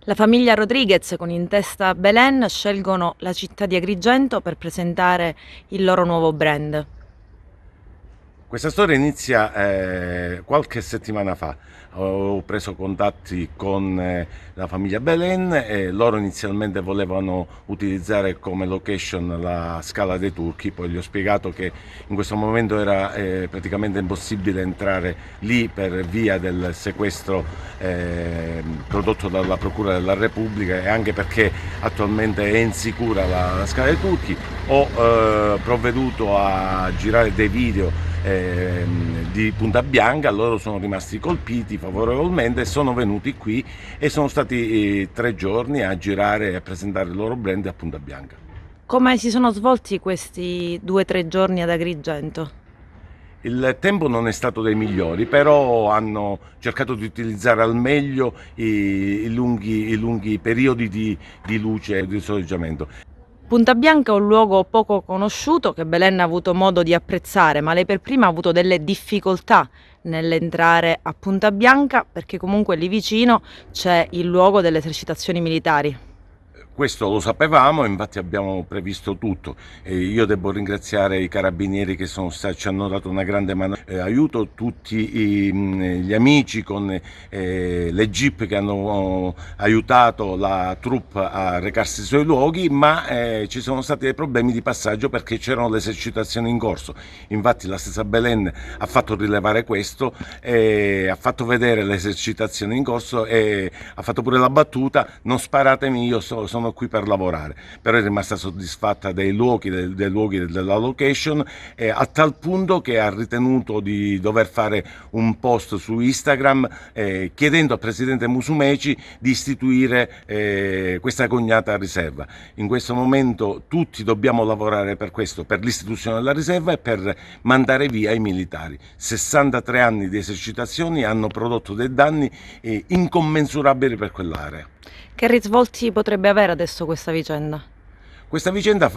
La famiglia Rodriguez con in testa Belen scelgono la città di Agrigento per presentare il loro nuovo brand. Questa storia inizia qualche settimana fa. Ho preso contatti con la famiglia Belen e loro inizialmente volevano utilizzare come location la Scala dei Turchi, poi gli ho spiegato che in questo momento era praticamente impossibile entrare lì per via del sequestro prodotto dalla Procura della Repubblica e anche perché attualmente è insicura la Scala dei Turchi. Ho provveduto a girare dei video di Punta Bianca, loro sono rimasti colpiti favorevolmente e sono venuti qui e sono stati 3 giorni a girare e a presentare il loro brand a Punta Bianca. Come si sono svolti questi 2 o 3 giorni ad Agrigento? Il tempo non è stato dei migliori, però hanno cercato di utilizzare al meglio i lunghi periodi di luce e di soleggiamento. Punta Bianca è un luogo poco conosciuto che Belen ha avuto modo di apprezzare, ma lei per prima ha avuto delle difficoltà nell'entrare a Punta Bianca perché comunque lì vicino c'è il luogo delle esercitazioni militari. Questo lo sapevamo, infatti abbiamo previsto tutto. Io devo ringraziare i carabinieri che ci hanno dato una grande mano, aiuto tutti gli amici con le jeep che hanno aiutato la troupe a recarsi sui luoghi, ma ci sono stati dei problemi di passaggio perché c'erano le esercitazioni in corso. Infatti la stessa Belen ha fatto rilevare questo, ha fatto vedere le esercitazioni in corso e ha fatto pure la battuta: non sparatemi, io sono qui per lavorare. Però è rimasta soddisfatta dei luoghi, della location, a tal punto che ha ritenuto di dover fare un post su Instagram chiedendo al presidente Musumeci di istituire questa cognata riserva. In questo momento tutti dobbiamo lavorare per questo, per l'istituzione della riserva e per mandare via i militari. 63 anni di esercitazioni hanno prodotto dei danni incommensurabili per quell'area. Che risvolti potrebbe avere adesso questa vicenda? Questa vicenda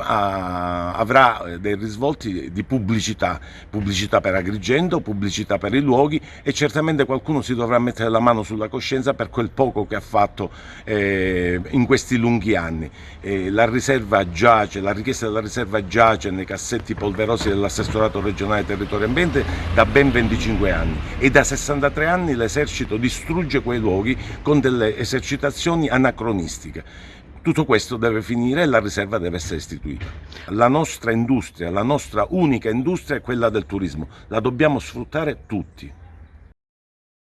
avrà dei risvolti di pubblicità, pubblicità per Agrigento, pubblicità per i luoghi e certamente qualcuno si dovrà mettere la mano sulla coscienza per quel poco che ha fatto in questi lunghi anni. La richiesta della riserva giace nei cassetti polverosi dell'assessorato regionale territorio e ambiente da ben 25 anni e da 63 anni l'esercito distrugge quei luoghi con delle esercitazioni anacronistiche. Tutto questo deve finire e la riserva deve essere istituita. La nostra industria, la nostra unica industria è quella del turismo, la dobbiamo sfruttare tutti.